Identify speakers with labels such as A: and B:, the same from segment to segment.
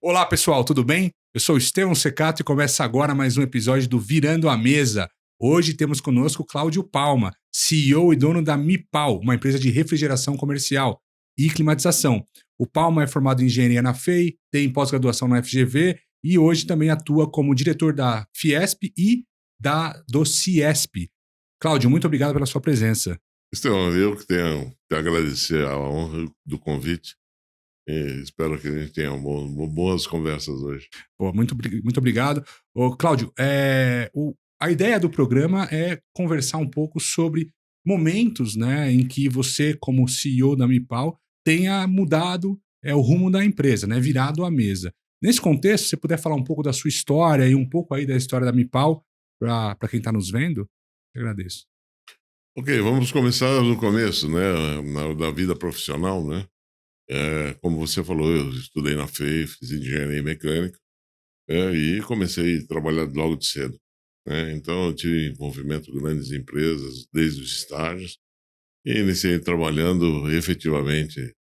A: Olá, pessoal, tudo bem? Eu sou o Estevão Secato e começa agora mais um episódio do Virando a Mesa. Hoje temos conosco o Cláudio Palma, CEO e dono da Mipal, uma empresa de refrigeração comercial e climatização. O Palma é formado em engenharia na FEI, tem pós-graduação na FGV e hoje também atua como diretor da Fiesp e do Ciesp. Cláudio, muito obrigado pela sua presença.
B: Estevão, eu que tenho que agradecer a honra do convite e espero que a gente tenha boas conversas hoje.
A: Pô, muito obrigado. Ô, Cláudio, a ideia do programa é conversar um pouco sobre momentos, né, em que você, como CEO da Mipal, tenha mudado o rumo da empresa, né, virado a mesa. Nesse contexto, se você puder falar um pouco da sua história e um pouco aí da história da Mipal para quem está nos vendo, eu agradeço.
B: Ok, vamos começar no começo, né, da vida profissional, né? Como você falou, eu estudei na FEI, fiz engenharia mecânica, e comecei a trabalhar logo de cedo, né? Então eu tive envolvimento em grandes empresas desde os estágios e iniciei trabalhando efetivamente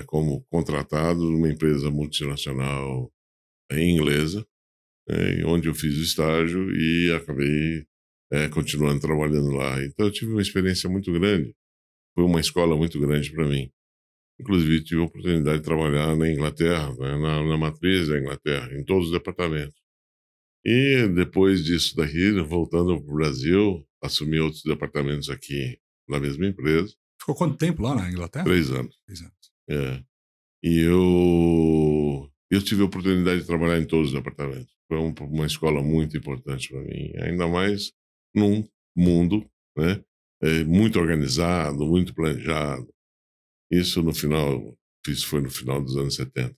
B: como contratado numa empresa multinacional inglesa, onde eu fiz o estágio e acabei continuando trabalhando lá. Então eu tive uma experiência muito grande, foi uma escola muito grande para mim. Inclusive tive a oportunidade de trabalhar na Inglaterra, né, na matriz da Inglaterra, em todos os departamentos. E depois disso daqui, voltando para o Brasil, assumi outros departamentos aqui na mesma empresa,
A: Ficou quanto tempo lá na Inglaterra?
B: 3 anos.
A: 3 anos.
B: É. E eu tive a oportunidade de trabalhar em todos os departamentos. Foi uma escola muito importante para mim, ainda mais num mundo, né, muito organizado, muito planejado. Isso no final, isso foi no final dos anos 70,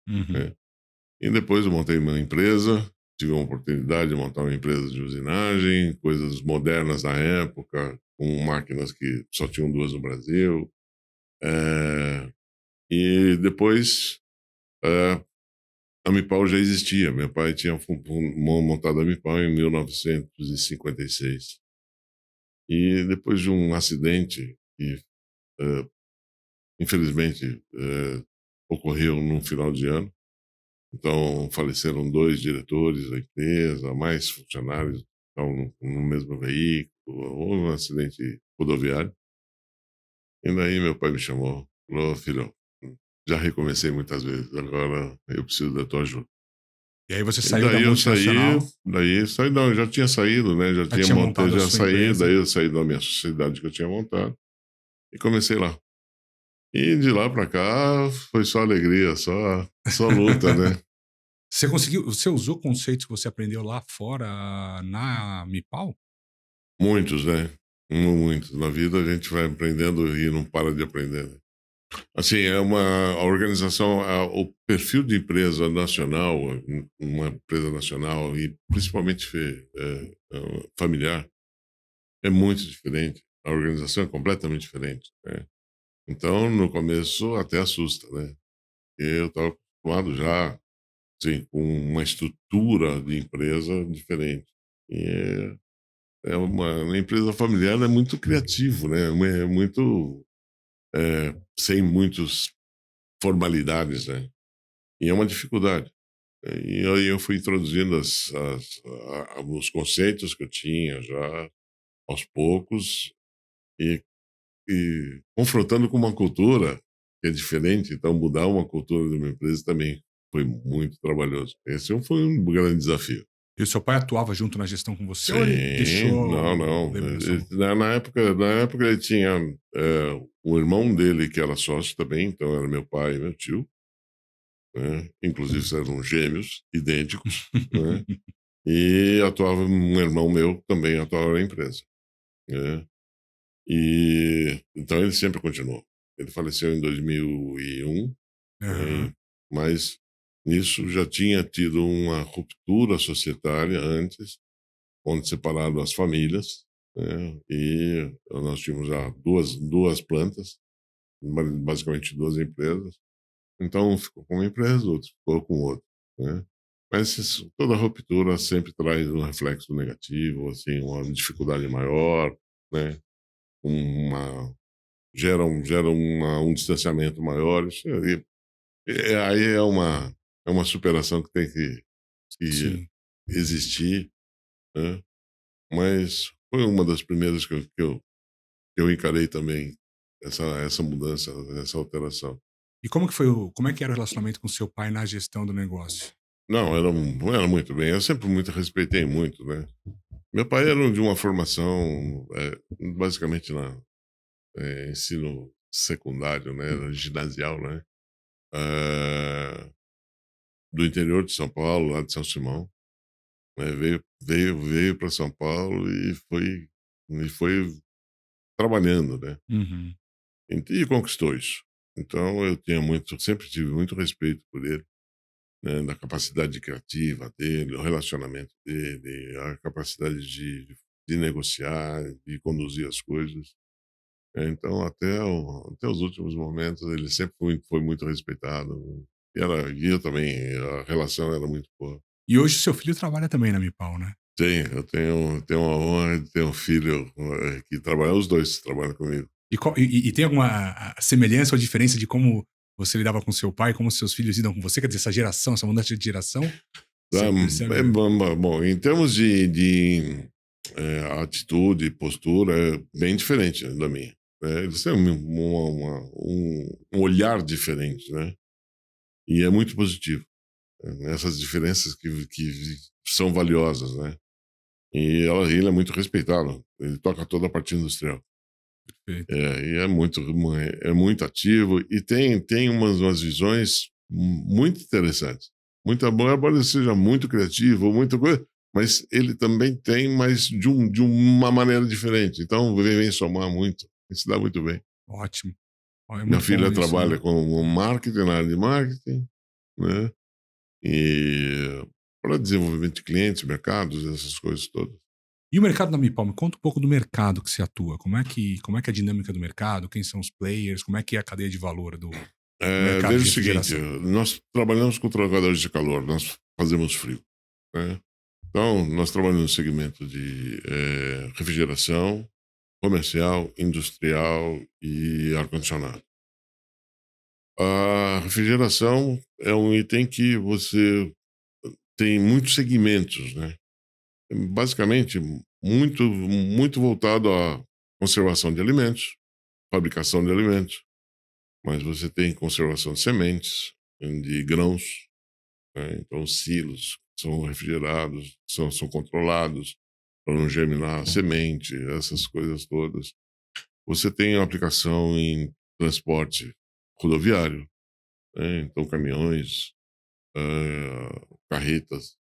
A: Uhum.
B: né? E depois eu montei uma empresa, tive a oportunidade de montar uma empresa de usinagem, coisas modernas na época, com máquinas que só tinham duas no Brasil. E depois eh, a Mipal já existia. Meu pai tinha montado a Mipal em 1956. E depois de um acidente que, eh, infelizmente, ocorreu no final de ano, então faleceram dois diretores da empresa, mais funcionários estavam no mesmo veículo, houve um acidente rodoviário. E daí meu pai me chamou, falou: filho, já recomecei muitas vezes, agora eu preciso da tua ajuda.
A: E aí você
B: E
A: saiu da
B: daí eu
A: multinacional,
B: saí, não, eu já tinha saído, né? Já
A: já
B: tinha
A: tinha
B: montado,
A: montado a
B: já
A: sua
B: saí,
A: empresa.
B: daí eu saí da minha sociedade que eu tinha montado e comecei lá. E de lá pra cá foi só alegria, só luta, né?
A: Você usou conceitos que você aprendeu lá fora na Mipal?
B: Muitos, né? Muitos. Na vida a gente vai aprendendo e não para de aprender, né? Assim, a organização, o perfil de empresa nacional, uma empresa nacional e principalmente familiar, é muito diferente. A organização é completamente diferente, né? Então, no começo, até assusta, né? Eu estava acostumado já, assim, com uma estrutura de empresa diferente. E é uma empresa familiar é muito criativo, né? É muito sem muitas formalidades, né? E é uma dificuldade. E aí eu fui introduzindo os conceitos que eu tinha já aos poucos e, e confrontando com uma cultura que é diferente. Então, mudar uma cultura de uma empresa também foi muito trabalhoso. Esse foi um grande desafio.
A: E o seu pai atuava junto na gestão com você ou ele
B: Sim, não,
A: deixou
B: não.
A: levando essa...
B: Na época ele tinha o irmão dele que era sócio também, então era meu pai e meu tio, né? Inclusive eram gêmeos, idênticos, né? E atuava um irmão meu também atuava na empresa, né? E então ele sempre continuou. Ele faleceu em 2001,
A: Aham.
B: né? Mas nisso já tinha tido uma ruptura societária antes, onde separaram as famílias, né? E nós tínhamos já duas plantas, basicamente duas empresas. Então um ficou com uma empresa, o outro ficou com outra, né? Mas toda ruptura sempre traz um reflexo negativo, assim, uma dificuldade maior, né? Uma gera um distanciamento maior. Isso aí, aí é é uma superação que tem que
A: Sim.
B: existir, né? Mas foi uma das primeiras que eu encarei também, essa mudança, essa alteração.
A: E como é que era o relacionamento com seu pai na gestão do negócio?
B: Não, era muito bem, eu sempre muito respeitei muito, né. Meu pai era de uma formação, basicamente ensino secundário, né, ginasial, né, eh, do interior de São Paulo, lá de São Simão, né, veio para São Paulo e foi trabalhando, né,
A: Uhum.
B: e conquistou isso. Então eu sempre tive muito respeito por ele, né, da capacidade criativa dele, o relacionamento dele, a capacidade de negociar, de conduzir as coisas. Então, até os últimos momentos, ele sempre foi muito respeitado. E eu também, a relação era muito boa.
A: E hoje seu filho trabalha também na Mipal, né?
B: Eu tenho a honra de ter um filho que trabalha, os dois trabalham comigo.
A: E tem alguma semelhança ou diferença de como você lidava com seu pai, como seus filhos lidam com você? Quer dizer, essa geração, essa mudança de geração, você
B: É
A: percebe?
B: bom, em termos de atitude e postura, é bem diferente da minha. Eles têm um olhar diferente, né? E é muito positivo. Essas diferenças que são valiosas, né? Ele é muito respeitado. Ele toca toda a parte industrial.
A: Perfeito.
B: E é muito ativo e tem umas visões muito interessantes. Muita boa, embora ele seja muito criativo, muita coisa, mas ele também tem, mas de uma maneira diferente. Então vem somar muito. E se dá muito bem.
A: Ótimo. Ó, é
B: Minha
A: muito bom
B: filha
A: isso,
B: trabalha
A: né?
B: com marketing, na área de marketing, né? E para desenvolvimento de clientes, mercados, essas coisas todas.
A: E o mercado da Mipal? Me conta um pouco do mercado que você atua. Como é que é a dinâmica do mercado? Quem são os players? Como é que é a cadeia de valor do mercado
B: Veja
A: de
B: o seguinte,
A: refrigeração?
B: nós trabalhamos com trocadores de calor, nós fazemos frio, né? Então, nós trabalhamos no segmento de refrigeração, comercial, industrial e ar-condicionado. A refrigeração é um item que você tem muitos segmentos, né? Basicamente, muito voltado à conservação de alimentos, fabricação de alimentos, mas você tem conservação de sementes, de grãos, né? Então, os silos são refrigerados, são controlados para não germinar a semente, essas coisas todas. Você tem aplicação em transporte rodoviário, né? Então, caminhões, carretas.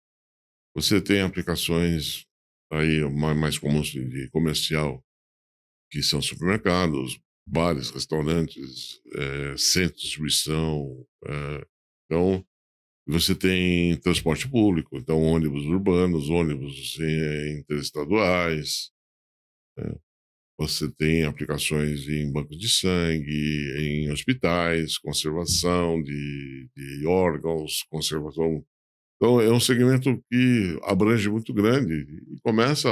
B: Você tem aplicações aí mais comuns de comercial, que são supermercados, bares, restaurantes, centros de distribuição. Então, você tem transporte público, então ônibus urbanos, ônibus interestaduais, né? Você tem aplicações em bancos de sangue, em hospitais, conservação de órgãos, conservação. Então, é um segmento que abrange muito grande e começa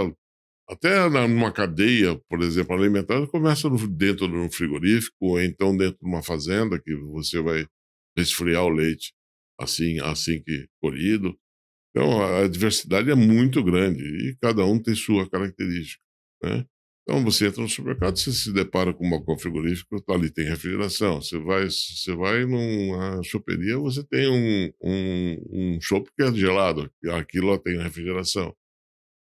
B: até numa cadeia, por exemplo, alimentar, começa dentro de um frigorífico, ou então dentro de uma fazenda, que você vai resfriar o leite assim que colhido. Então, a diversidade é muito grande e cada um tem sua característica, né? Então, você entra no supermercado, você se depara com um balcão frigorífico, tá ali tem refrigeração. Você vai numa choperia, você tem um chopp que é gelado, aquilo lá tem refrigeração,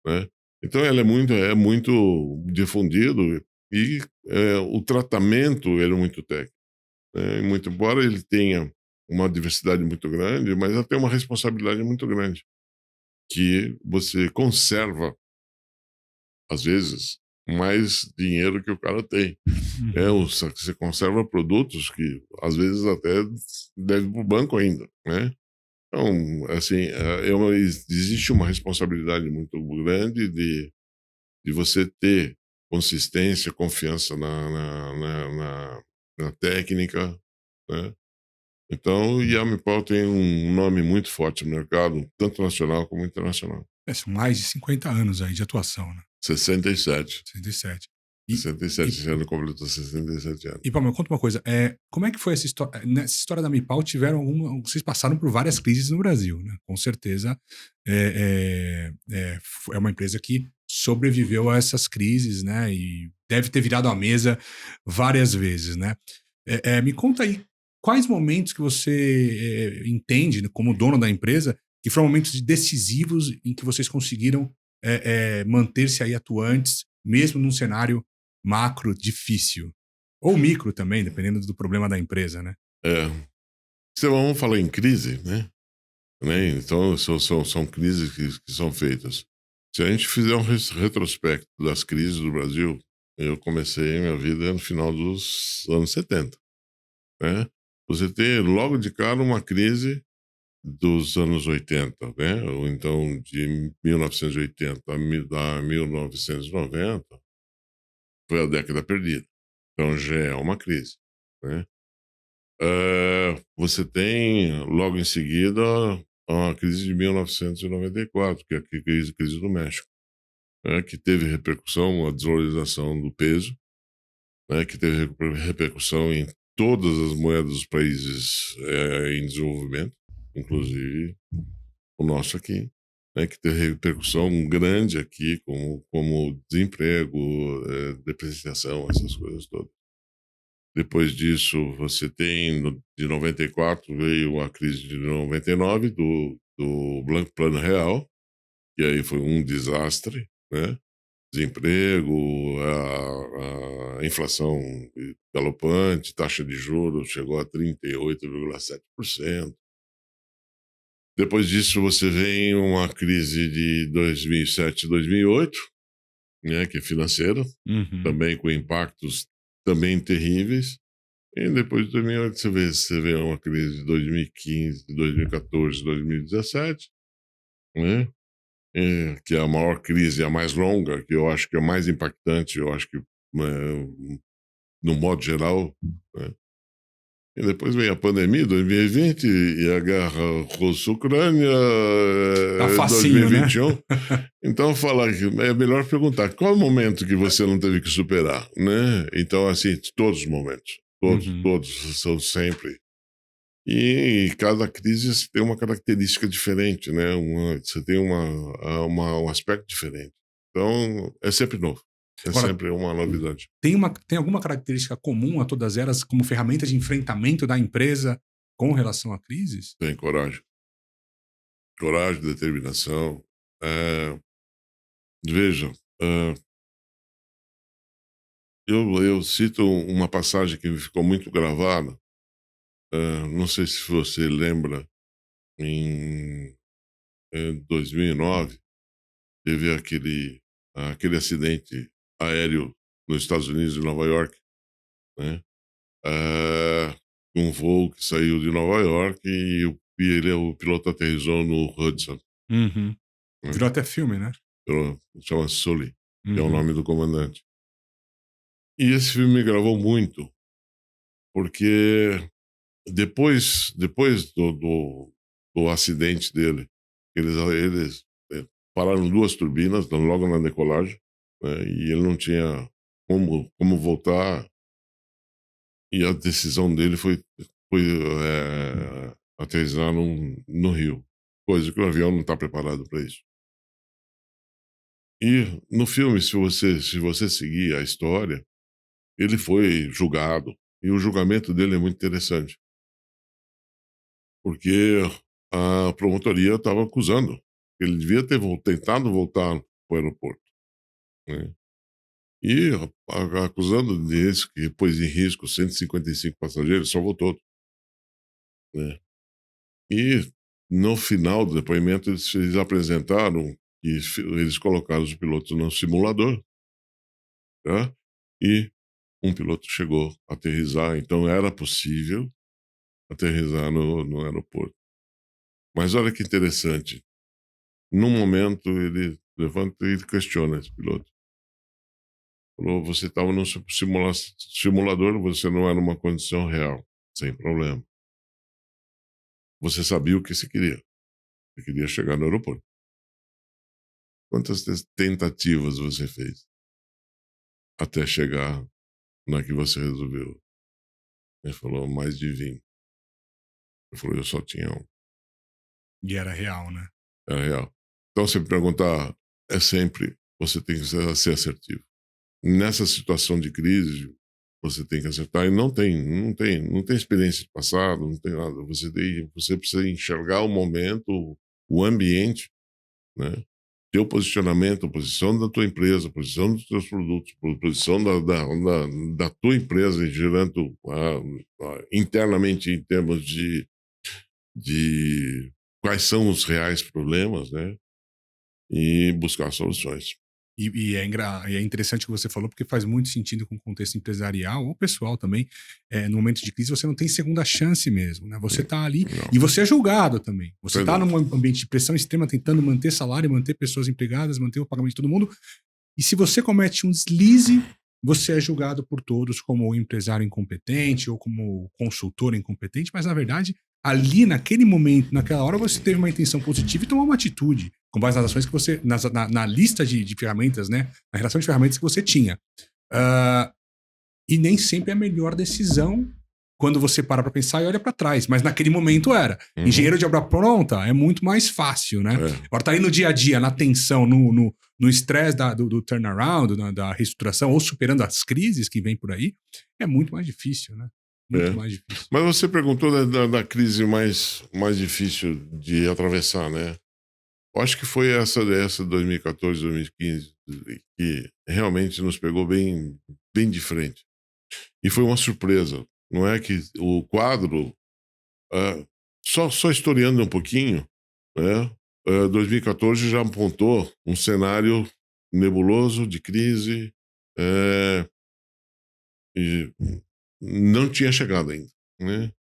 B: né? Então, ela é muito difundido e o tratamento ele é muito técnico, né? Muito embora ele tenha uma diversidade muito grande, mas ela tem uma responsabilidade muito grande que você conserva, às vezes, mais dinheiro que o cara tem.
A: Uhum.
B: Você conserva produtos que, às vezes, até deve para o banco ainda, né? Então, assim, existe uma responsabilidade muito grande de você ter consistência, confiança na técnica, né? Então, o Yamipau tem um nome muito forte no mercado, tanto nacional como internacional.
A: São mais de 50 anos aí de atuação, né?
B: 67.
A: 67. E,
B: 67,
A: e,
B: esse ano completou 67 anos.
A: e Paulo, me conta uma coisa, como é que foi essa história? Nessa história da Mipal, vocês passaram por várias crises no Brasil, né? Com certeza é uma empresa que sobreviveu a essas crises, né? E deve ter virado a mesa várias vezes, né? Me conta aí, quais momentos que você entende, né, como dono da empresa, que foram momentos decisivos em que vocês conseguiram manter-se aí atuantes, mesmo num cenário macro difícil? Ou micro também, dependendo do problema da empresa, né?
B: É, se vamos falar em crise, né? Então, são crises que são feitas. Se a gente fizer um retrospecto das crises do Brasil, eu comecei minha vida no final dos anos 70, né? Você tem logo de cara uma crise dos anos 80, né? Ou então de 1980 a 1990, foi a década perdida. Então já é uma crise, né? Você tem, logo em seguida, a crise de 1994, que é a crise do México, né, que teve repercussão, a desvalorização do peso, né, que teve repercussão em todas as moedas dos países em desenvolvimento, inclusive o nosso aqui, né, que teve repercussão grande aqui, como desemprego, depreciação, essas coisas todas. Depois disso, você tem, de 94, veio a crise de 99 do Plano Real, que aí foi um desastre, né? Desemprego, a inflação galopante, taxa de juros chegou a 38,7%. Depois disso, você vem uma crise de 2007, 2008, né, que é financeira,
A: Uhum.
B: também com impactos também terríveis. E depois de 2008, você vê uma crise de 2015, 2014, 2017, né? Que é a maior crise, a mais longa, que eu acho que é a mais impactante, eu acho que, no modo geral, né? E depois vem a pandemia, 2020, e a guerra Rússia-Ucrânia,
A: Tá facinho, né?
B: 2021. Então, falar que é melhor perguntar qual é o momento que você não teve que superar, né? Então, assim, todos os momentos,
A: Uhum.
B: todos são sempre. E cada crise tem uma característica diferente, né? Você tem um aspecto diferente. Então, é sempre novo. É
A: Agora,
B: sempre uma novidade.
A: tem alguma característica comum a todas elas como ferramenta de enfrentamento da empresa com relação a crises?
B: Tem coragem. Coragem, determinação. É, veja, é, eu cito uma passagem que me ficou muito gravada. Não sei se você lembra, em 2009, teve aquele acidente aéreo nos Estados Unidos, em Nova York, né? Ah, um voo que saiu de Nova York o piloto aterrissou no Hudson,
A: Uhum.
B: né?
A: Virou até filme, né?
B: Chama Sully, que é o
A: Uhum.
B: nome do comandante. E esse filme me gravou muito, porque depois do acidente dele, eles pararam duas turbinas logo na decolagem, né? E ele não tinha como voltar. E a decisão dele foi aterrissar no Rio, coisa que o avião não está preparado para isso. E no filme, se você seguir a história, ele foi julgado, e o julgamento dele é muito interessante, porque a promotoria estava acusando, ele devia ter tentado voltar para o aeroporto, né? E acusando disso, que pôs em risco 155 passageiros, salvou todos, né? E no final do depoimento eles apresentaram que eles colocaram os pilotos no simulador, tá? E um piloto chegou a aterrissar, então era possível aterrissar no aeroporto. Mas olha que interessante, num momento ele levanta e questiona esse piloto. Falou: você estava no simulador, você não era numa condição real, sem problema. Você sabia o que você queria. Você queria chegar no aeroporto. Quantas tentativas você fez? até chegar na que você resolveu? Ele falou, mais de 20. Ele falou, eu só tinha um.
A: E era real, né?
B: Era real. Então, se me perguntar, é sempre, você tem que ser assertivo. Nessa situação de crise, você tem que acertar e não tem experiência de passado, não tem nada. Você precisa enxergar o momento, o ambiente, né? Teu posicionamento, a posição da tua empresa, a posição dos teus produtos, a posição da tua empresa, gerando internamente em termos de quais são os reais problemas, né? E buscar soluções.
A: E é interessante o que você falou, porque faz muito sentido com o contexto empresarial ou pessoal também. No momento de crise, você não tem segunda chance mesmo, né? Você tá ali
B: Não.
A: e você é julgado também. Você tá
B: Verdade.
A: num ambiente de pressão extrema, tentando manter salário, manter pessoas empregadas, manter o pagamento de todo mundo. E se você comete um deslize, você é julgado por todos como um empresário incompetente ou como consultor incompetente, mas na verdade, ali naquele momento, naquela hora, você teve uma intenção positiva e tomou uma atitude, com base nas ações que você, na lista de ferramentas, né? Na relação de ferramentas que você tinha. Ah, e nem sempre é a melhor decisão quando você para pensar e olha para trás. Mas naquele momento era.
B: Uhum.
A: Engenheiro de obra pronta é muito mais fácil, né? Agora tá aí no dia a dia, na tensão, no estresse do turnaround, da reestruturação, ou superando as crises que vem por aí, é muito mais difícil, né? Muito mais difícil.
B: Mas você perguntou da crise mais difícil de atravessar, né? Eu acho que foi essa 2014, 2015, que realmente nos pegou bem de frente. E foi uma surpresa. Não é que o quadro, só historiando um pouquinho, né? 2014 já apontou um cenário nebuloso de crise, e não tinha chegado ainda, né?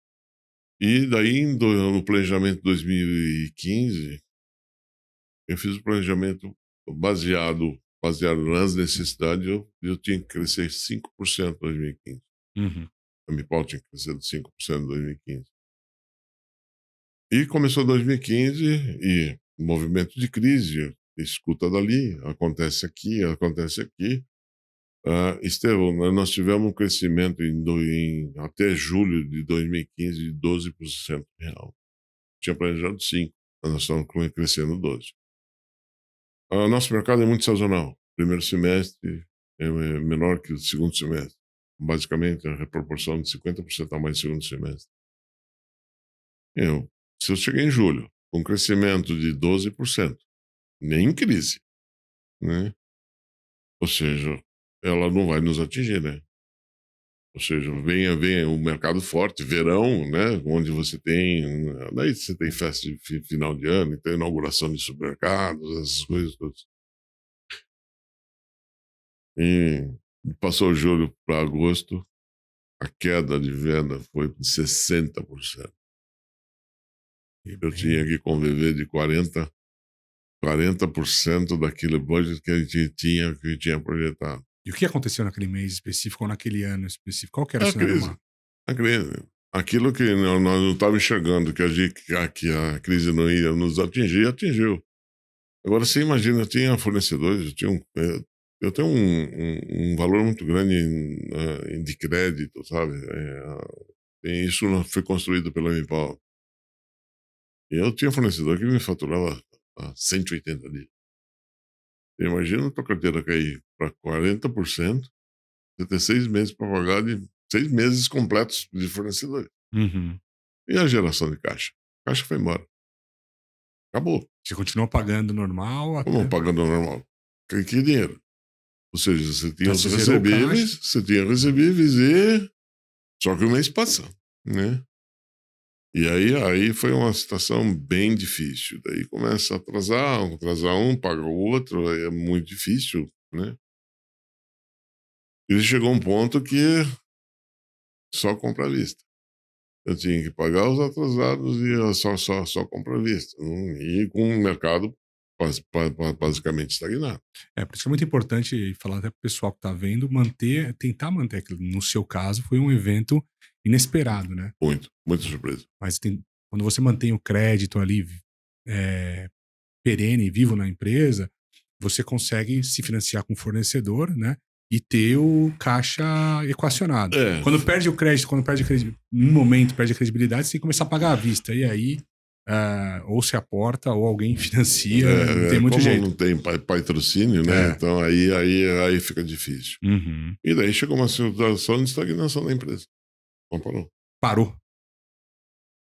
B: E daí, no planejamento de 2015, eu fiz o planejamento baseado nas necessidades, eu tinha que crescer 5% em 2015.
A: Uhum.
B: A MIPAL tinha crescido 5% em 2015. E começou 2015 e movimento de crise, escuta dali, acontece aqui, acontece aqui. Estevão, nós tivemos um crescimento até julho de 2015 de 12% real. Tinha planejado 5%, nós estamos crescendo 12%. Nosso mercado é muito sazonal. Primeiro semestre é menor que o segundo semestre. Basicamente, a proporção de 50% a mais no segundo semestre. Se eu cheguei em julho com um crescimento de 12%, nem em crise, né? Ou seja, ela não vai nos atingir, né? Ou seja, venha o mercado forte, verão, né? Onde você tem. Daí você tem festa de final de ano, tem inauguração de supermercados, essas coisas todas. E passou julho para agosto, a queda de venda foi de 60%. Eu tinha que conviver de 40% daquele budget que a gente tinha projetado.
A: E o que aconteceu naquele mês específico ou naquele ano específico? Qual que era o
B: A
A: cenário
B: crise. A crise. Aquilo que nós não estávamos enxergando, que a crise não ia nos atingir, atingiu. Agora, você imagina, eu tinha fornecedores, eu tenho um valor muito grande de crédito, sabe? Isso não foi construído pela Mipal. Eu tinha fornecedor que me faturava a 180 dias. Imagina a tua carteira cair para 40%, você ter 6 meses para pagar de 6 meses completos de fornecedor.
A: Uhum.
B: E a geração de caixa? A caixa foi embora. Acabou.
A: Você continuou pagando normal
B: Como
A: até...
B: pagando normal? Que dinheiro? Ou seja, você tinha
A: Então,
B: os
A: você zerou o
B: recebíveis, e... Só que o mês passa, né? E aí foi uma situação bem difícil. Daí começa a atrasar um, paga o outro, aí é muito difícil, né? E chegou um ponto que só compra à vista. Eu tinha que pagar os atrasados e só compra à vista. E com o mercado basicamente estagnado.
A: Por isso que é muito importante falar até pro pessoal que tá vendo, tentar manter aquilo. No seu caso, foi um evento inesperado, né?
B: Muita surpresa.
A: Mas quando você mantém o crédito ali perene, vivo na empresa, você consegue se financiar com o fornecedor, né? e ter o caixa equacionado.
B: É,
A: Quando perde o crédito, num momento perde a credibilidade, você tem que começar a pagar à vista. E aí, ou se aporta, ou alguém financia, não tem muito
B: como
A: jeito.
B: não tem patrocínio, né?
A: É.
B: Então aí fica difícil.
A: Uhum.
B: E daí chegou uma situação de estagnação da empresa. Não parou.
A: Parou.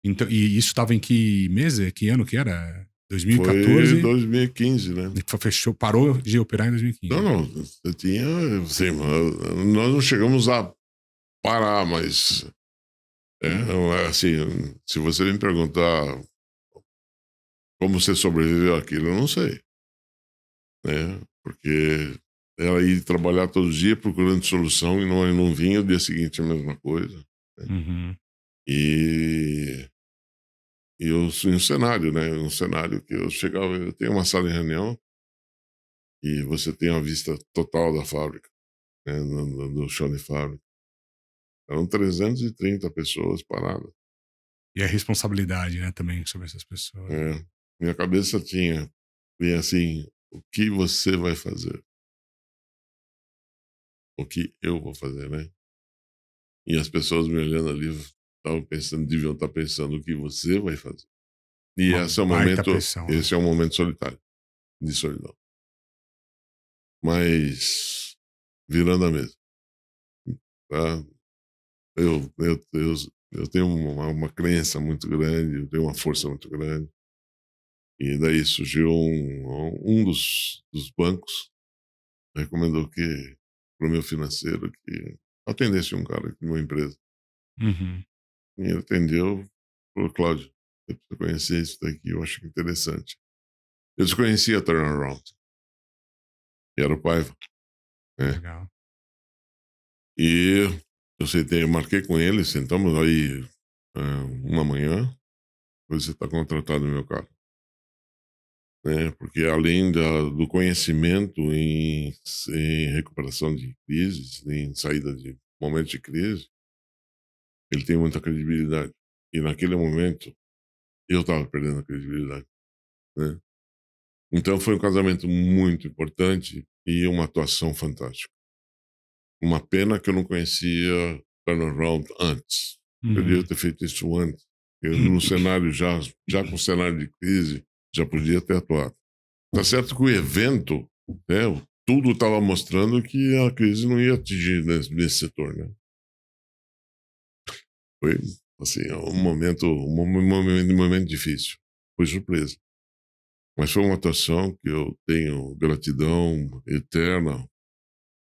A: Então, e isso estava em que mês? Que ano que era?
B: Foi
A: 2014?
B: 2015, né?
A: Fechou, parou de operar em 2015.
B: Não, você tinha. Assim, nós não chegamos a parar, mas. Assim, se você me perguntar como você sobreviveu àquilo, eu não sei. Né? Porque ela ia trabalhar todo dia procurando solução e não vinha o dia seguinte a mesma coisa. Né?
A: Uhum.
B: E eu em um cenário, né? Um cenário que eu chegava, eu tenho uma sala de reunião e você tem a vista total da fábrica, né? Do chão de fábrica. Eram 330 pessoas paradas.
A: E a responsabilidade, né, também sobre essas pessoas.
B: Minha cabeça vinha assim, o que você vai fazer? O que eu vou fazer, né? E as pessoas me olhando ali deviam estar pensando o que você vai fazer. E
A: Uma baita pressão, né?
B: esse é um momento solitário, de solidão. Mas virando a mesa, tá? Eu tenho uma crença muito grande, eu tenho uma força muito grande. E daí surgiu um dos bancos, recomendou que, para o meu financeiro, que atendesse um cara aqui numa empresa.
A: Uhum.
B: E ele atendeu, falou, Cláudio, eu preciso conhecer isso daqui, eu acho interessante. Eu desconhecia a Turnaround, e era o Paiva. Né?
A: Legal.
B: E eu marquei com ele, sentamos aí uma manhã, você está contratado no meu carro. Né? Porque além do conhecimento em recuperação de crises, em saída de momentos de crise, ele tem muita credibilidade. E naquele momento, eu estava perdendo a credibilidade. Né? Então foi um casamento muito importante e uma atuação fantástica. Uma pena que eu não conhecia Turnaround antes. Eu devia
A: Uhum.
B: ter feito isso antes. Eu, no cenário, já com o cenário de crise, já podia ter atuado. Tá certo que o evento, né, tudo estava mostrando que a crise não ia atingir nesse setor, né? Foi, assim, um momento difícil. Foi surpresa. Mas foi uma atuação que eu tenho gratidão eterna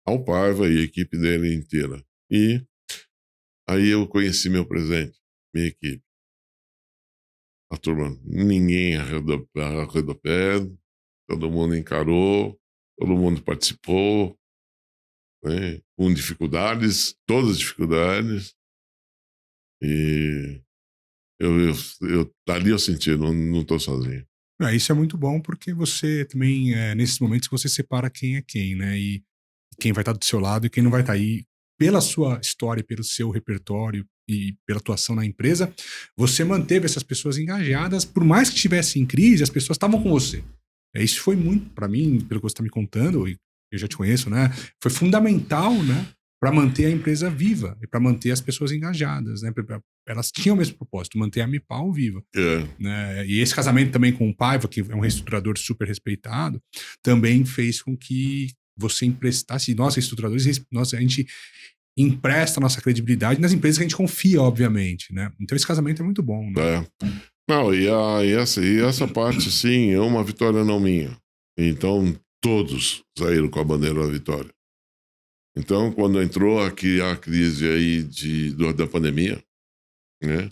B: ao Paiva e a equipe dele inteira. E aí eu conheci meu presente, minha equipe. A turma, ninguém arredou pé, todo mundo encarou, todo mundo participou, né, com dificuldades, todas as dificuldades. E ali eu senti, não estou sozinho.
A: Isso é muito bom porque você também, nesses momentos, você separa quem é quem, né? E quem vai estar do seu lado e quem não vai estar. E pela sua história, pelo seu repertório e pela atuação na empresa, você manteve essas pessoas engajadas, por mais que estivesse em crise, as pessoas estavam com você. Isso foi muito, para mim, pelo que você está me contando, e eu já te conheço, né? Foi fundamental, né? Para manter a empresa viva e para manter as pessoas engajadas, né? Elas tinham o mesmo propósito, manter a Mipal viva.
B: É,
A: Né? E esse casamento também com o Paiva, que é um reestruturador super respeitado, também fez com que você emprestasse, nós reestruturadores, a gente empresta a nossa credibilidade nas empresas que a gente confia, obviamente, né? Então esse casamento é muito bom, né?
B: Não, essa parte, sim, é uma vitória não minha. Então, todos saíram com a bandeira da vitória. Então, quando entrou aqui a crise aí da pandemia, né,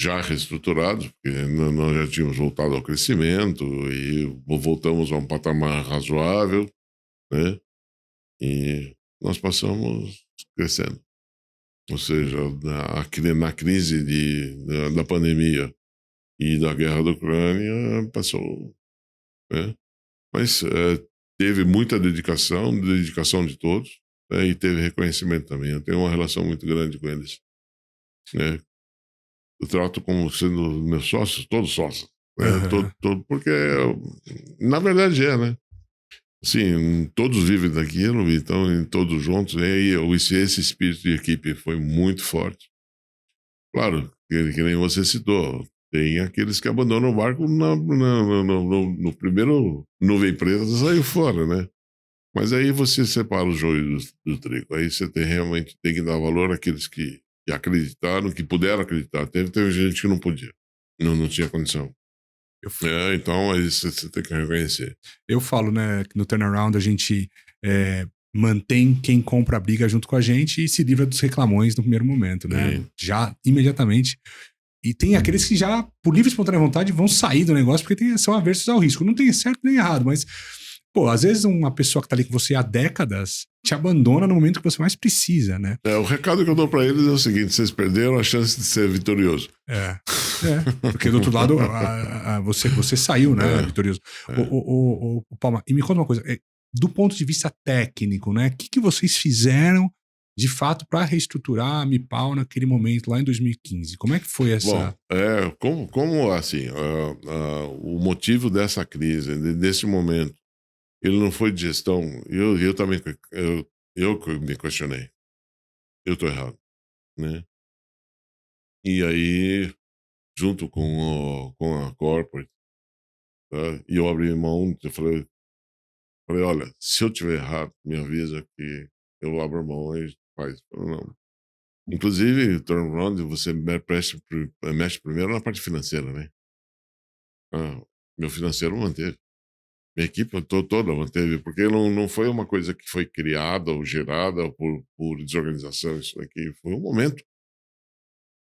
B: já reestruturados, porque nós já tínhamos voltado ao crescimento e voltamos a um patamar razoável, né, e nós passamos crescendo. Ou seja, na crise da pandemia e da guerra da Ucrânia, passou, né, mas teve muita dedicação de todos, né, e teve reconhecimento também. Eu tenho uma relação muito grande com eles, né? Eu trato como sendo meus sócios, todos sócios, né?
A: Uhum.
B: Porque na verdade né? Sim, todos vivem daquilo, então todos juntos. E aí, esse espírito de equipe foi muito forte. Claro, que nem você citou, tem aqueles que abandonam o barco no primeiro nuvem preta, saiu fora, né? Mas aí você separa o joio do trigo. Aí você realmente tem que dar valor àqueles que acreditaram, que puderam acreditar. Teve gente que não podia, não tinha condição.
A: Eu,
B: Então aí você tem que reconhecer.
A: eu falo, né, que no turnaround a gente mantém quem compra a briga junto com a gente e se livra dos reclamões no primeiro momento, né?
B: Sim.
A: Já imediatamente. E tem aqueles que já, por livre e espontânea vontade, vão sair do negócio porque são aversos ao risco. Não tem certo nem errado, mas, pô, às vezes uma pessoa que tá ali com você há décadas te abandona no momento que você mais precisa, né?
B: O recado que eu dou para eles é o seguinte: vocês perderam a chance de ser vitorioso.
A: Porque do outro lado você saiu, né, vitorioso. Palma, e me conta uma coisa, do ponto de vista técnico, né, o que vocês fizeram de fato para reestruturar a MIPAL naquele momento, lá em 2015? Como é que foi essa...
B: Bom, como assim, o motivo dessa crise, desse momento, ele não foi de gestão. Eu também, eu me questionei. Eu tô errado, né? E aí, junto com a corporate, tá? E eu abri mão, eu falei, olha, se eu tiver errado, me avisa que eu abro mão e faz. Eu falei, não. Inclusive, turnaround, você mexe primeiro na parte financeira, né? Meu financeiro manteve. Minha equipe toda manteve, porque não foi uma coisa que foi criada ou gerada por desorganização. Isso aqui foi um momento,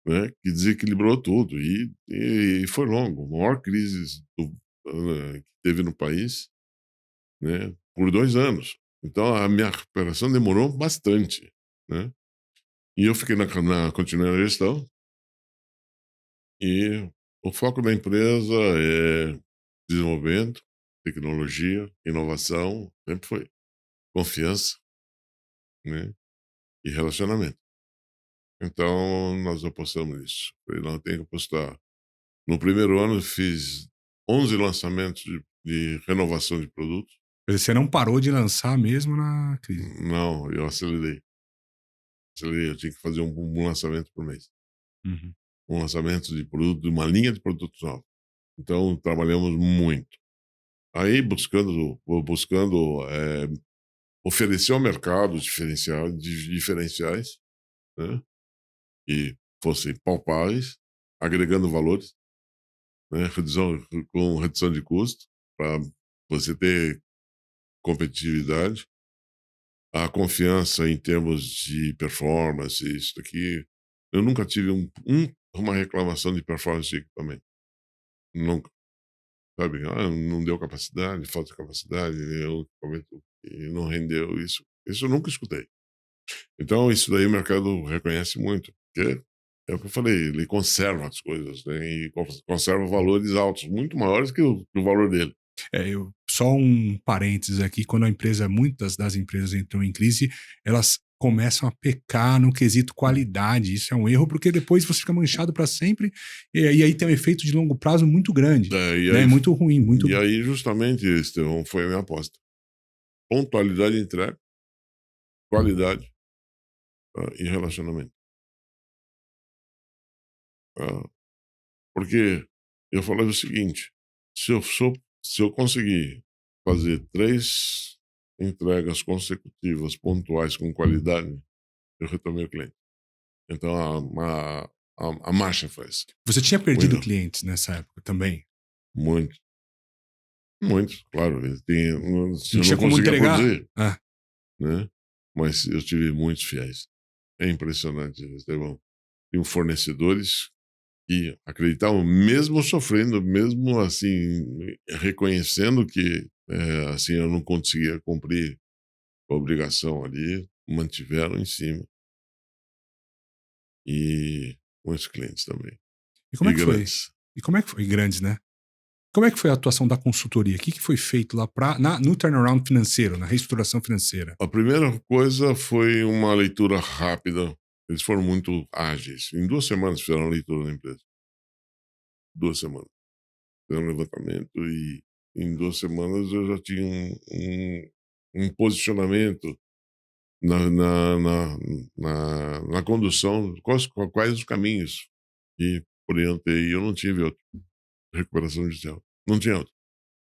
B: né, que desequilibrou tudo. E foi longo. A maior crise que teve no país, né, por 2 anos. Então, a minha recuperação demorou bastante, né? E eu fiquei continuei na gestão. E o foco da empresa é desenvolvimento, tecnologia, inovação, sempre foi confiança, né, e relacionamento. Então, nós apostamos nisso. Falei, não, tem que apostar. No primeiro ano, eu fiz 11 lançamentos de renovação de produtos.
A: Você não parou de lançar mesmo na crise?
B: Não, eu acelerei. Eu tinha que fazer um lançamento por mês.
A: Uhum.
B: Um lançamento de produto, de uma linha de produtos novos. Então, trabalhamos muito. Aí, buscando oferecer ao mercado diferenciais, né, que fossem palpáveis, agregando valores, né, com redução de custo, para você ter competitividade, a confiança em termos de performance, isso daqui. Eu nunca tive uma reclamação de performance de equipamento. Nunca. Sabe? Não deu capacidade, falta de capacidade, o equipamento não rendeu isso. Isso eu nunca escutei. Então, isso daí o mercado reconhece muito, porque é o que eu falei, ele conserva as coisas, né, e conserva valores altos, muito maiores que o valor dele.
A: Só um parênteses aqui, quando muitas das empresas entram em crise, elas começam a pecar no quesito qualidade. Isso é um erro, porque depois você fica manchado para sempre, e aí tem um efeito de longo prazo muito grande, né? Muito ruim, muito...
B: E aí, justamente, Estevão, foi a minha aposta. Pontualidade de entrega, qualidade, e relacionamento. Porque eu falei o seguinte: se eu conseguir fazer 3 entregas consecutivas, pontuais, com qualidade, eu retomei o cliente. Então a marcha faz.
A: Você tinha perdido
B: Muito,
A: clientes nessa época também?
B: muito, muito, claro. Se
A: Não
B: eu
A: tinha
B: não
A: como
B: conseguia
A: entregar?
B: produzir, né? Mas eu tive muitos fiéis. É impressionante, Estevão. Tenho fornecedores que acreditavam, mesmo sofrendo, mesmo assim, reconhecendo que assim, eu não conseguia cumprir a obrigação ali, mantiveram em cima. E muitos clientes também.
A: E como
B: E
A: é que foi?
B: grandes.
A: E como é que foi? Grandes, né? Como é que foi a atuação da consultoria? O que foi feito lá no turnaround financeiro, na reestruturação financeira?
B: A primeira coisa foi uma leitura rápida. Eles foram muito ágeis. Em 2 semanas fizeram a leitura da empresa. 2 semanas. Fizeram um levantamento em 2 semanas eu já tinha um posicionamento na condução, quais os caminhos que orientei. Eu não tive outra recuperação judicial. Não tinha outra.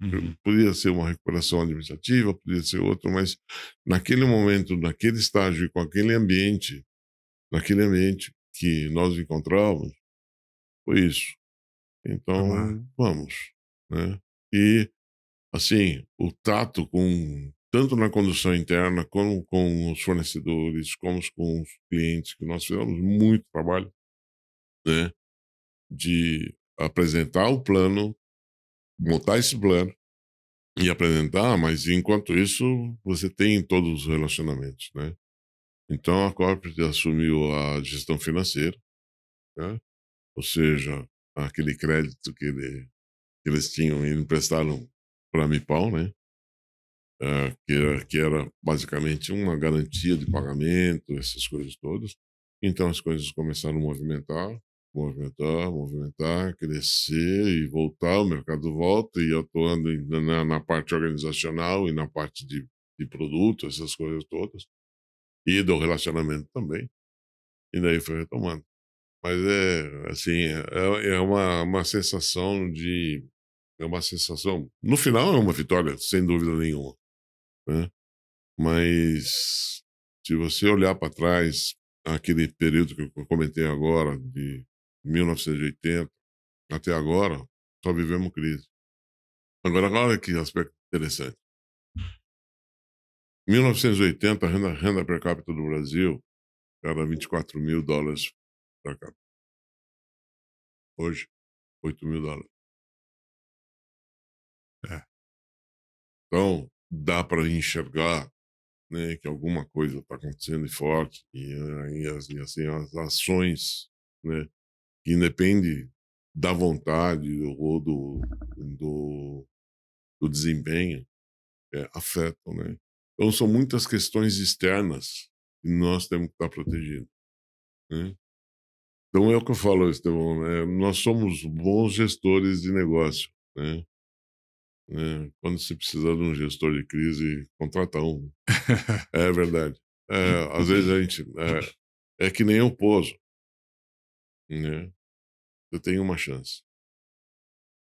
A: Uhum.
B: Podia ser uma recuperação administrativa, podia ser outra, mas naquele momento, naquele estágio, com naquele ambiente que nós encontrávamos, foi isso.
A: Vamos lá.
B: Então, vamos, né? E, assim, o tato tanto na condução interna, como com os fornecedores, como com os clientes, que nós fizemos muito trabalho, né? De apresentar o plano, montar esse plano e apresentar, mas enquanto isso, você tem todos os relacionamentos, né? Então, a corporate assumiu a gestão financeira, né? Ou seja, aquele crédito que eles tinham e emprestaram para a Mipal, né? Que era basicamente uma garantia de pagamento, essas coisas todas. Então as coisas começaram a movimentar, crescer e voltar, o mercado volta e atuando na parte organizacional e na parte de produto, essas coisas todas, e do relacionamento também. E daí foi retomando. Mas assim, é uma sensação de. É uma sensação. No final é uma vitória, sem dúvida nenhuma, né? Mas se você olhar para trás, aquele período que eu comentei agora, de 1980 até agora, só vivemos crise. Agora, olha que aspecto interessante. 1980, a renda per capita do Brasil era $24.000 per capita. Hoje, $8.000.
A: É.
B: Então, dá para enxergar, né, que alguma coisa está acontecendo e forte, e assim, as ações, né, que independe da vontade ou do, do desempenho, afetam, né? Então, são muitas questões externas que nós temos que estar protegidos, né? Então, é o que eu falo, Estevão, né? Nós somos bons gestores de negócio, né? Quando você precisa de um gestor de crise, contrata um. É verdade. Às vezes a gente. É que nem o Pozo, né? Você tem uma chance.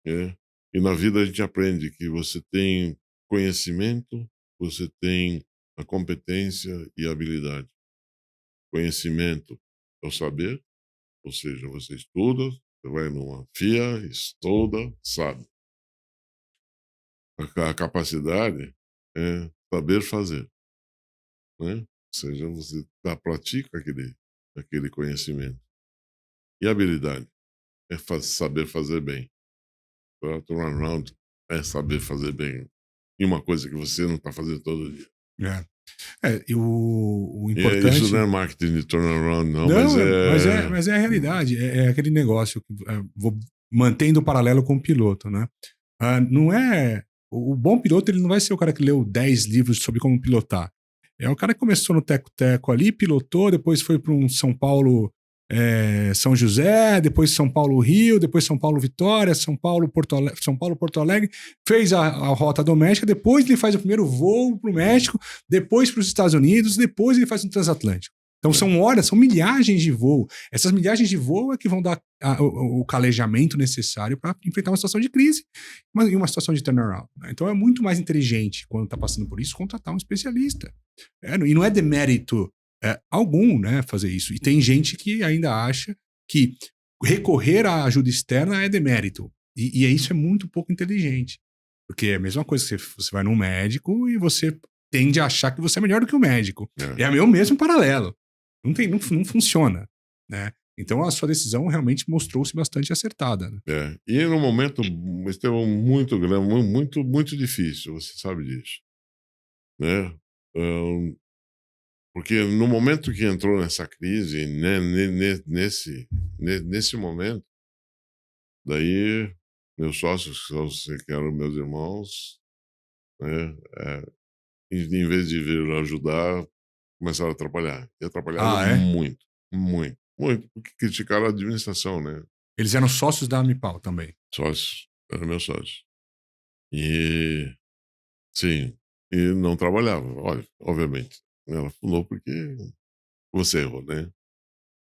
B: Né? E na vida a gente aprende que você tem conhecimento, você tem a competência e a habilidade. Conhecimento é o saber, ou seja, você estuda, você vai numa FIA, estuda, sabe. A capacidade é saber fazer, né? Ou seja, você pratica aquele conhecimento. E a habilidade é saber fazer bem. Turnaround é saber fazer bem. E uma coisa que você não está fazendo todo dia.
A: E o
B: Isso não
A: importante.
B: é marketing de turnaround, não, mas
A: Não,
B: é.
A: mas é a realidade. É aquele negócio. Vou mantendo o paralelo com o piloto, né? Não é. O bom piloto ele não vai ser o cara que leu 10 livros sobre como pilotar. É o cara que começou no teco-teco ali, pilotou, depois foi para um São Paulo, São José, depois São Paulo Rio, depois São Paulo Vitória, São Paulo Porto Alegre, fez a rota doméstica, depois ele faz o primeiro voo para o México, depois para os Estados Unidos, depois ele faz um transatlântico. Então são horas, são milhagens de voo. Essas milhagens de voo é que vão dar o calejamento necessário para enfrentar uma situação de crise e uma situação de turnaround. Né? Então é muito mais inteligente, quando está passando por isso, contratar um especialista. E não é demérito algum, né, fazer isso. E tem gente que ainda acha que recorrer à ajuda externa é demérito. E isso é muito pouco inteligente. Porque é a mesma coisa que você vai num médico e você tende a achar que você é melhor do que o médico. É o mesmo paralelo. Não funciona, né? Então a sua decisão realmente mostrou-se bastante acertada. Né?
B: E no momento, Estevão, muito grande, muito, muito difícil, você sabe disso, né? Porque no momento que entrou nessa crise, né, nesse momento, daí meus sócios, que eram meus irmãos, né, em vez de vir ajudar, começaram a atrapalhar. E atrapalharam muito, muito, muito, porque criticaram a administração, né?
A: Eles eram sócios da Amipal também.
B: Sócios, eram meus sócios. E, sim, e não trabalhava, olha, obviamente. Ela falou porque você errou, né?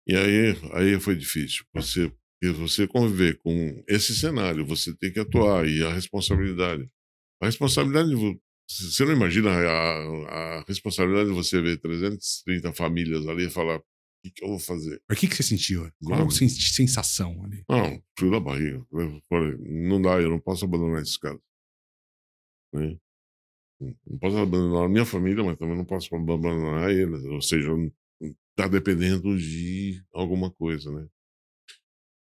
B: E aí foi difícil. Você conviver com esse cenário, você tem que atuar e a responsabilidade. A responsabilidade, você não imagina a responsabilidade de você ver 330 famílias ali e falar: o que, que eu vou fazer?
A: Mas o que você sentiu? Qual a
B: Não,
A: sensação ali?
B: não, frio da barriga. Eu falei, não dá, eu não posso abandonar esses caras. Né? Não posso abandonar a minha família, mas também não posso abandonar eles. Ou seja, tá dependendo de alguma coisa, né?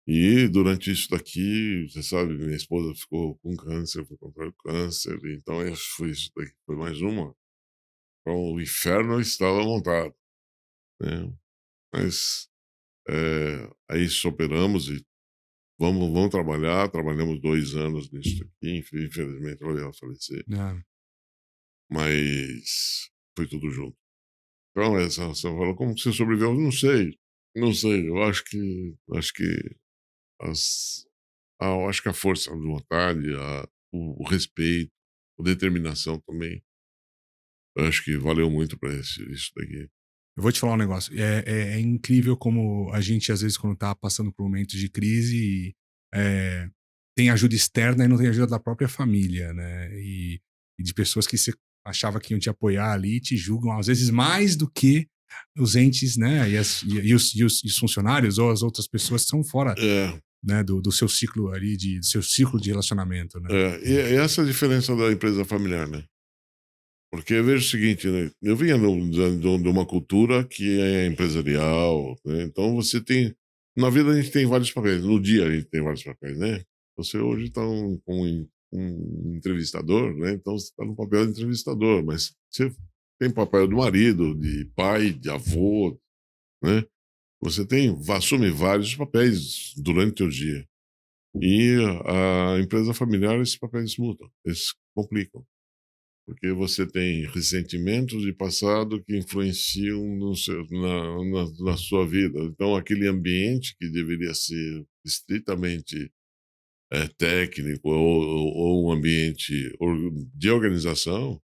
B: E durante isso daqui, você sabe, minha esposa ficou com câncer, foi contra o câncer, então foi isso daqui, foi mais uma. Então o inferno estava montado, né? Mas aí superamos e vamos trabalhar, trabalhamos 2 anos nisso aqui, infelizmente ela veio a falecer,
A: Ah,
B: mas foi tudo junto. Então você falou, como que você sobreviveu? Não sei, eu acho que eu acho que a força de vontade, o respeito, a determinação também, eu acho que valeu muito para isso daqui.
A: eu vou te falar um negócio. É incrível como a gente, às vezes, quando tá passando por momentos de crise, é, tem ajuda externa e não tem ajuda da própria família, né? E de pessoas que você achava que iam te apoiar ali, te julgam, às vezes, mais do que os entes, né? E os funcionários ou as outras pessoas que são fora,
B: É,
A: né, do seu ciclo ali, do seu ciclo de relacionamento, né?
B: e essa é a diferença da empresa familiar, né? Porque eu vejo o seguinte, né? Eu vinha de uma cultura que é empresarial, né? Então você tem. Na vida a gente tem vários papéis, no dia a gente tem vários papéis, né? Você hoje está um entrevistador, né? Então você está no papel de entrevistador, mas você tem papel de marido, de pai, de avô, né? Você assume vários papéis durante o dia. E a empresa familiar, esses papéis mudam, eles complicam. Porque você tem ressentimentos de passado que influenciam na sua vida. Então, aquele ambiente que deveria ser estritamente técnico ou um ambiente de organização,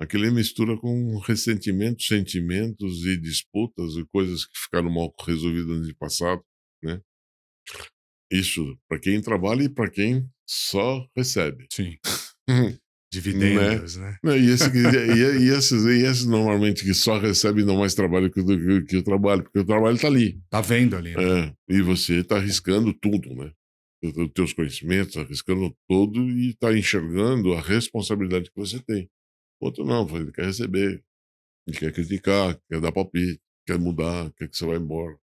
B: aquele mistura com ressentimentos, sentimentos e disputas e coisas que ficaram mal resolvidas no passado, né? Isso para quem trabalha e para quem só recebe.
A: Sim.
B: Né?
A: Dividendos, né?
B: Não, e esses normalmente que só recebem não mais trabalho que o trabalho, porque o trabalho está ali.
A: Tá vendo ali, né?
B: E você está arriscando tudo, né? Os teus conhecimentos, arriscando tudo e está enxergando a responsabilidade que você tem. Outro não, ele quer receber, ele quer criticar, quer dar palpite, quer mudar, quer que você vá embora.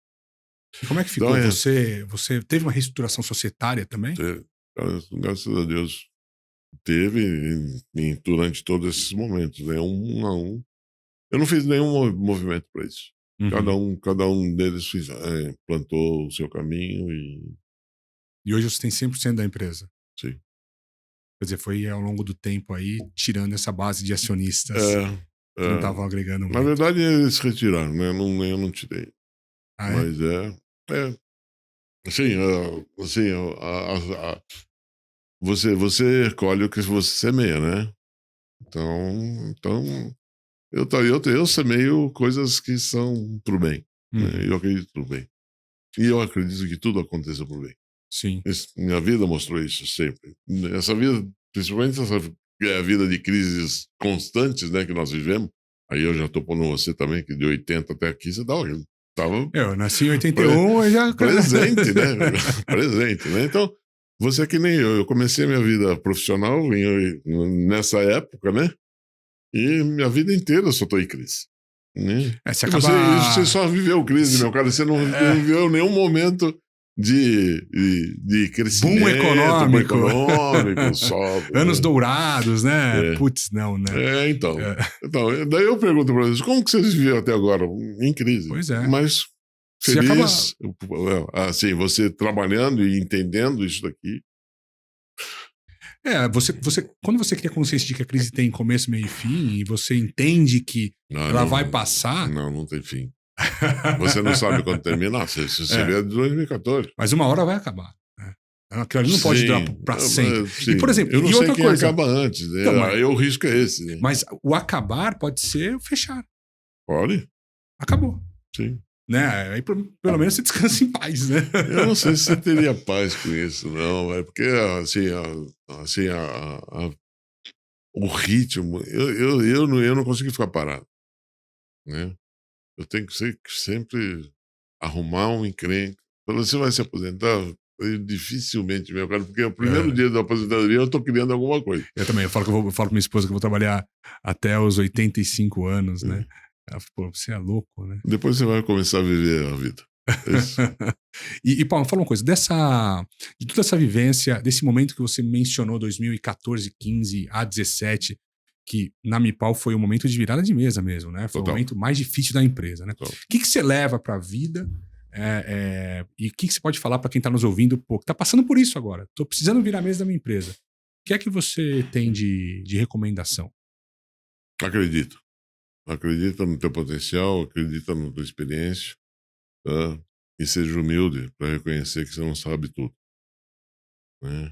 A: E como é que
B: Então
A: ficou? Você teve uma reestruturação societária também?
B: graças a Deus, teve durante todos esses momentos, né? Um a um. Eu não fiz nenhum movimento para isso. Cada
A: Uhum.
B: um, cada um deles plantou o seu caminho e
A: E hoje você tem 100% da empresa.
B: sim.
A: Quer dizer, foi ao longo do tempo aí, tirando essa base de acionistas
B: É,
A: que não
B: é,
A: estavam agregando
B: na
A: muito.
B: verdade, eles retiraram, né? Eu não tirei.
A: Ah, é?
B: Mas assim, assim você colhe o que você semeia, né? Então eu semeio coisas que são pro bem, né?
A: Uhum.
B: Eu acredito pro bem. E eu acredito que tudo aconteça pro bem.
A: Sim.
B: Minha vida mostrou isso sempre. Essa vida, principalmente a vida de crises constantes, né, que nós vivemos. Aí eu já tô pondo você também, que de 80 até aqui, você tava
A: Eu nasci em 81, eu já.
B: presente, né? Presente, né? Então, você é que nem eu. Eu comecei a minha vida profissional nessa época, né? E minha vida inteira eu só tô em crise. Né?
A: Você
B: E você
A: acaba.
B: só viveu crise, meu cara. Você não
A: É,
B: viveu nenhum momento de
A: boom
B: crescimento, bom
A: econômico.
B: econômico, só.
A: Anos
B: Né?
A: dourados, né?
B: É,
A: Putz, não, né?
B: então.
A: É,
B: Então, daí eu pergunto para vocês, como que vocês viveram até agora? Em crise.
A: pois é.
B: Mas
A: Você acaba.
B: feliz, assim, você trabalhando e entendendo isso daqui.
A: Quando você cria consciência de que a crise tem começo, meio e fim, e você entende que
B: Não,
A: ela
B: não,
A: vai passar.
B: não tem fim. Você não sabe quando terminar. Você
A: É,
B: vê de 2014.
A: mas uma hora vai acabar, né? Aquilo ali não pode durar
B: Sim,
A: para sempre. E,
B: sim.
A: por exemplo,
B: Eu não
A: e
B: sei
A: outra
B: quem
A: coisa.
B: acaba antes, né?
A: Então,
B: Aí o risco é esse, né?
A: mas o acabar pode ser o fechar.
B: Pode?
A: Acabou.
B: Sim.
A: Né? Aí pelo menos você descansa em paz, né?
B: Eu não sei se você teria paz com isso, não, é porque assim, assim o ritmo, eu não consigo ficar parado, né? Eu tenho que sempre arrumar um encrenca. Quando você vai se aposentar, eu dificilmente, meu cara, porque o primeiro
A: É,
B: dia da aposentadoria eu tô criando alguma coisa.
A: eu também, eu falo pra minha esposa que eu vou trabalhar até os 85 anos, né?
B: Né?
A: Ela falou, você é louco, né?
B: Depois você vai começar a viver a vida. É isso.
A: Paulo, fala uma coisa, de toda essa vivência, desse momento que você mencionou, 2014, 15 a 17, que na Mipal foi um momento de virada de mesa mesmo, né? Foi o
B: Total.
A: momento mais difícil da empresa, né? O
B: Total.
A: que você leva para a vida e o que você pode falar para quem está nos ouvindo, pô, que está passando por isso agora? Estou precisando virar a mesa da minha empresa. O que é que você tem de recomendação?
B: Acredito. Acredita no teu potencial, acredita na tua experiência, tá? E seja humilde para reconhecer que você não sabe tudo, né?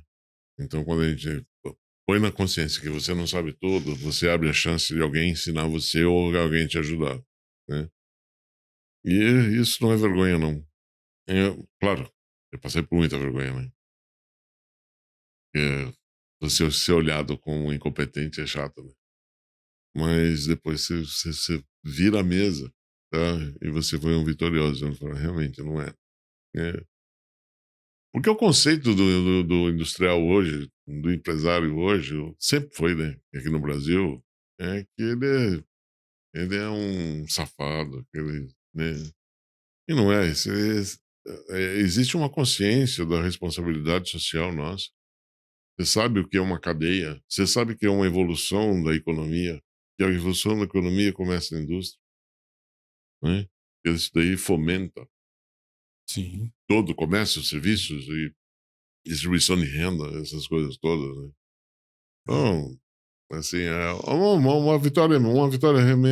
B: Então, quando a gente põe na consciência que você não sabe tudo, você abre a chance de alguém ensinar você ou alguém te ajudar, né? E isso não é vergonha, não. Claro, eu passei por muita vergonha, né? Você ser olhado como incompetente é chato, né? Mas depois você vira a mesa, tá? E você foi um vitorioso. Eu falo, realmente, não é. É. Porque o conceito do industrial hoje, do empresário hoje, sempre foi, né? Aqui no Brasil, é que ele é um safado, né? E não é. Existe uma consciência da responsabilidade social nossa. Você sabe o que é uma cadeia, você sabe que é uma evolução da economia, que a evolução da economia começa na indústria, né? Isso daí fomenta
A: Sim.
B: todo o comércio, serviços e distribuição de renda, essas coisas todas, né? Então, assim, é uma vitória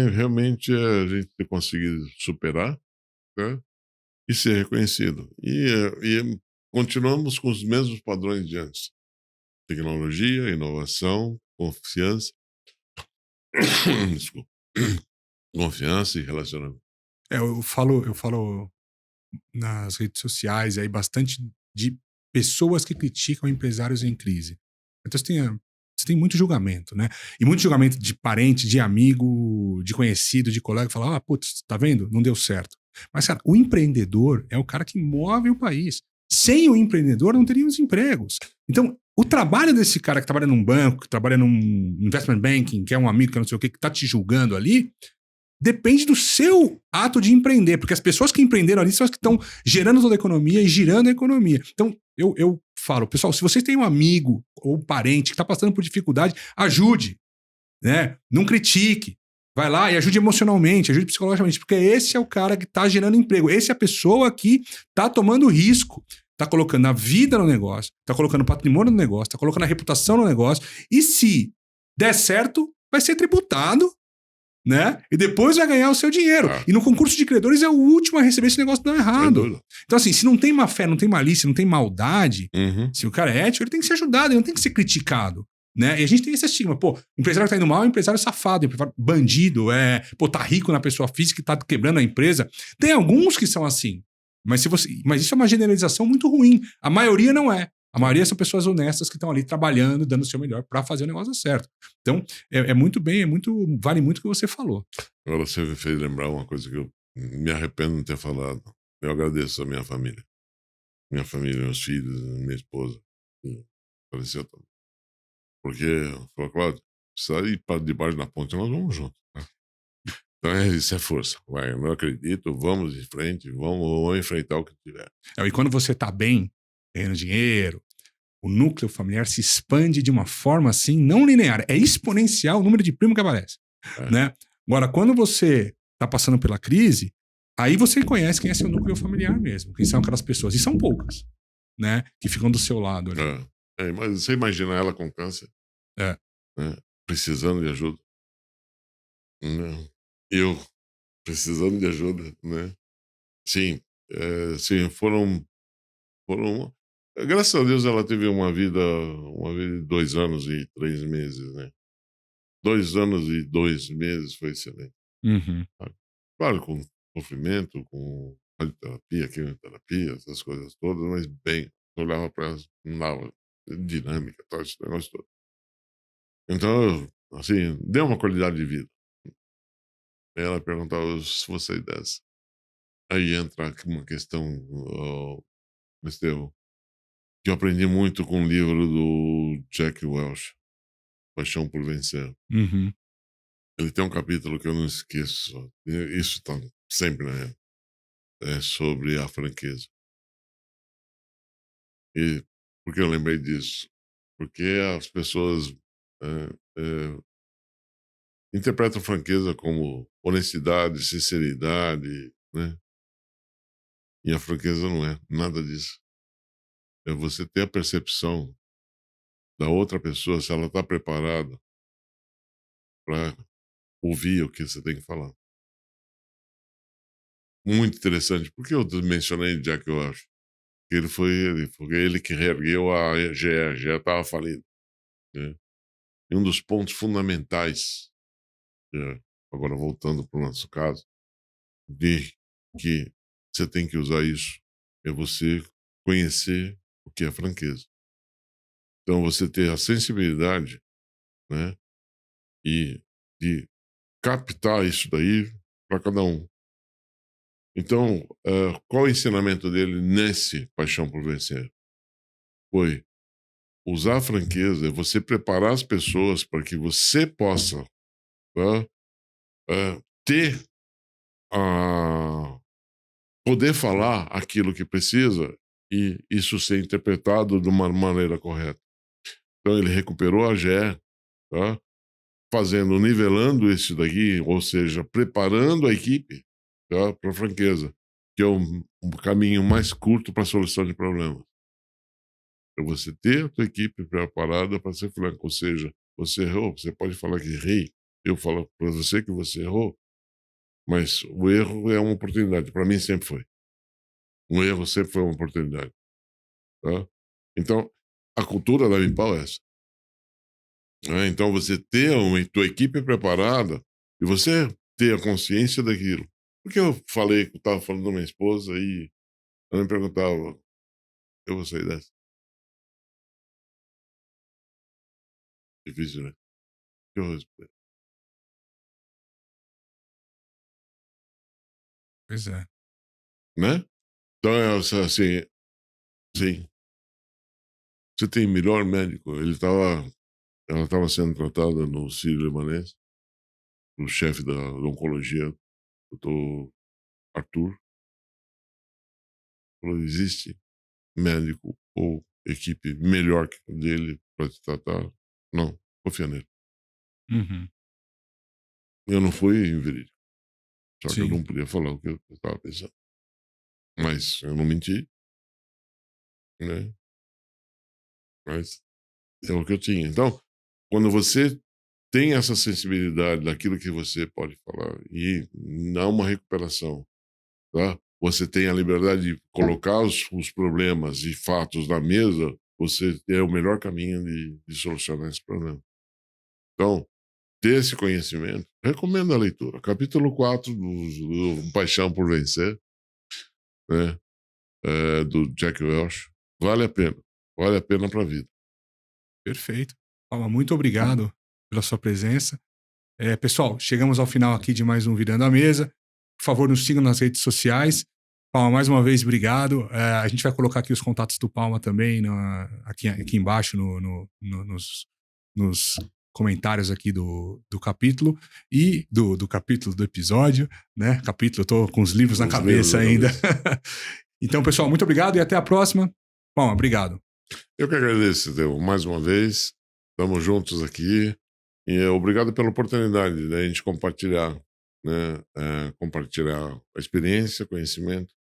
B: realmente é a gente ter conseguido superar, né? E ser reconhecido. E continuamos com os mesmos padrões de antes. Tecnologia, inovação, confiança, desculpa, confiança e relacionamento.
A: Eu falo nas redes sociais aí bastante de pessoas que criticam empresários em crise. Então você tem muito julgamento, né? E muito julgamento de parente, de amigo, de conhecido, de colega, que fala, putz, tá vendo? Não deu certo. Mas, cara, o empreendedor é o cara que move o país. Sem o empreendedor, não teríamos empregos. Então, o trabalho desse cara que trabalha num banco, que trabalha num investment banking, que é um amigo que não sei o que tá te julgando ali, depende do seu ato de empreender, porque as pessoas que empreenderam ali são as que estão gerando toda a economia e girando a economia. Então, eu falo, pessoal, se vocês têm um amigo ou um parente que está passando por dificuldade, ajude, né? Não critique. Vai lá e ajude emocionalmente, ajude psicologicamente, porque esse é o cara que está gerando emprego. Esse é a pessoa que está tomando risco, está colocando a vida no negócio, está colocando o patrimônio no negócio, está colocando a reputação no negócio. E se der certo, vai ser tributado, né? E depois vai ganhar o seu dinheiro.
B: Ah,
A: E no concurso de credores é o último a receber esse negócio dando
B: sem
A: errado.
B: dúvida.
A: Então, assim, se não tem má fé, não tem malícia, não tem maldade,
B: Uhum.
A: se o cara é ético, ele tem que ser ajudado, ele não tem que ser criticado. Né? E a gente tem esse estigma, pô, empresário que tá indo mal é empresário safado, empresário bandido, tá rico na pessoa física e tá quebrando a empresa. Tem alguns que são assim, mas isso é uma generalização muito ruim. A maioria não é. A maioria são pessoas honestas que estão ali trabalhando, dando o seu melhor para fazer o negócio certo. Então, muito bem, vale muito o que você falou.
B: Agora você me fez lembrar uma coisa que eu me arrependo de não ter falado. Eu agradeço a minha família. Minha família, meus filhos, minha esposa. Que faleceu também. Porque, falou, Cláudio, precisa ir para debaixo da ponte, nós vamos juntos. Tá? Então, isso é força. Vai, eu não acredito, vamos em frente, vamos enfrentar o que tiver.
A: E quando você está bem, ganhando dinheiro, o núcleo familiar se expande de uma forma assim, não linear, é exponencial o número de primo que aparece.
B: É.
A: Né? Agora, quando você está passando pela crise, aí você conhece quem é seu núcleo familiar mesmo, quem são aquelas pessoas, e são poucas, né, que ficam do seu lado ali.
B: Mas você imagina ela com câncer,
A: É.
B: né, precisando de ajuda. Né? Eu precisando de ajuda, né? Sim, sim, foram Graças a Deus ela teve uma vida de 2 anos e 3 meses, né? 2 anos e 2 meses foi excelente.
A: Uhum.
B: Sabe? Claro, com sofrimento, com radioterapia, quimioterapia, essas coisas todas, mas bem, eu olhava para elas, não dava dinâmica, tal, esse negócio todo. Então, assim, deu uma qualidade de vida. Aí ela perguntava se você dessa. Aí entra aqui uma questão, Estevão, que eu aprendi muito com o livro do Jack Welch, Paixão por Vencer.
A: Uhum.
B: Ele tem um capítulo que eu não esqueço, isso está sempre na época, é sobre a franqueza. E por que eu lembrei disso? Porque as pessoas eh, eh, interpretam franqueza como honestidade, sinceridade, né? E a franqueza não é nada disso. É você ter a percepção da outra pessoa se ela está preparada para ouvir o que você tem que falar. Muito interessante. Por que eu mencionei Jack Welch? Foi ele que reergueu a GE. A GE estava falida, né? E um dos pontos fundamentais, agora voltando para o nosso caso, de que você tem que usar isso é você conhecer o que é franqueza. Então você ter a sensibilidade, né, e de captar isso daí para cada um. Então, qual o ensinamento dele nesse Paixão por Vencer? Foi usar a franqueza, é você preparar as pessoas para que você possa, tá, ter a poder falar aquilo que precisa e isso ser interpretado de uma maneira correta. Então ele recuperou a GE, tá? Fazendo, nivelando isso daqui, ou seja, preparando a equipe, tá? Para a franqueza, que é um caminho mais curto para a solução de problemas. É você ter a tua equipe preparada para ser franco, ou seja, você errou, você pode falar que errei, eu falo para você que você errou, mas o erro é uma oportunidade, para mim sempre foi. Um erro sempre foi uma oportunidade, tá? Então, a cultura da Vipal é essa. Né? Então, você ter uma tua equipe preparada e você ter a consciência daquilo. Porque eu falei que eu estava falando da minha esposa e ela me perguntava, eu vou sair dessa? Difícil, né? Eu respondo,
A: Pois é.
B: né? Então, é assim, sim, você tem melhor médico. Ela estava sendo tratada no Sírio-Libanês, o chefe da oncologia, doutor Arthur, falou, existe médico ou equipe melhor que o dele para te tratar? Não, confia nele.
A: Uhum.
B: Eu não fui inverídico, só que eu
A: Sim.
B: não podia falar o que eu estava pensando. Mas eu não menti, né? Mas é o que eu tinha. Então, quando você tem essa sensibilidade daquilo que você pode falar e há uma recuperação, tá? Você tem a liberdade de colocar os problemas e fatos na mesa, você é o melhor caminho de solucionar esse problema. Então, ter esse conhecimento, recomendo a leitura. Capítulo 4 do Paixão por Vencer, né? Do Jack Welch. Vale a pena. Vale a pena para a vida.
A: Perfeito. Palma, muito obrigado pela sua presença. Pessoal, chegamos ao final aqui de mais um Virando a Mesa. Por favor, nos sigam nas redes sociais. Palma, mais uma vez, obrigado. A gente vai colocar aqui os contatos do Palma também aqui embaixo nos comentários aqui do capítulo e do capítulo do episódio, né? Capítulo, eu tô com os livros na
B: Os livros
A: cabeça
B: da
A: ainda.
B: cabeça.
A: Então, pessoal, muito obrigado e até a próxima. Palma, obrigado.
B: Eu que agradeço, Deu, mais uma vez. Estamos juntos aqui. E obrigado pela oportunidade da gente compartilhar, né? Compartilhar a experiência, conhecimento.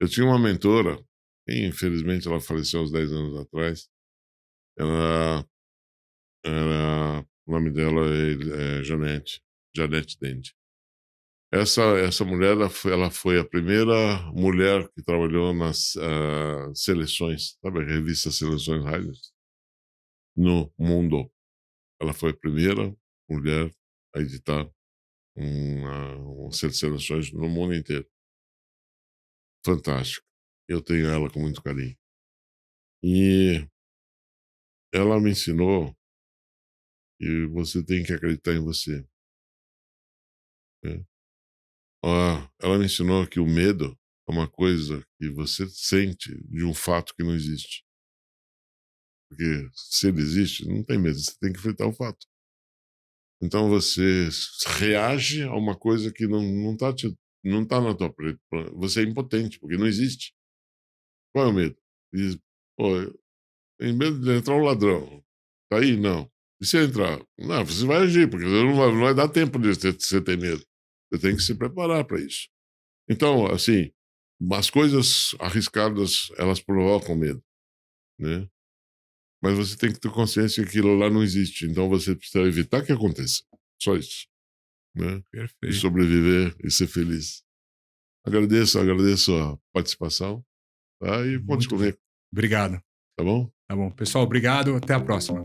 B: Eu tinha uma mentora, e infelizmente ela faleceu há uns 10 anos atrás. Ela o nome dela é Janete Dente. Essa mulher, ela foi a primeira mulher que trabalhou nas seleções, sabe a revista Seleções Rádios? No mundo. Ela foi a primeira mulher a editar um set de seleções no mundo inteiro. Fantástico. Eu tenho ela com muito carinho. E ela me ensinou que você tem que acreditar em você, né? Ela me ensinou que o medo é uma coisa que você sente de um fato que não existe. Porque se ele existe, não tem medo, você tem que enfrentar o fato. Então você reage a uma coisa que não tá na tua... Você é impotente, porque não existe. Qual é o medo? Diz, pô, tem medo de entrar um ladrão. Tá aí? Não. E se entrar? Não, você vai agir, porque não vai dar tempo de você ter medo. Você tem que se preparar para isso. Então, assim, as coisas arriscadas, elas provocam medo, né? Mas você tem que ter consciência que aquilo lá não existe. Então você precisa evitar que aconteça. Só isso, né? E
A: Perfeito.
B: sobreviver e ser feliz. Agradeço a participação, tá? E conte
A: Muito bom.
B: comigo,
A: Obrigado.
B: tá bom?
A: Tá bom. Pessoal, obrigado. Até a próxima.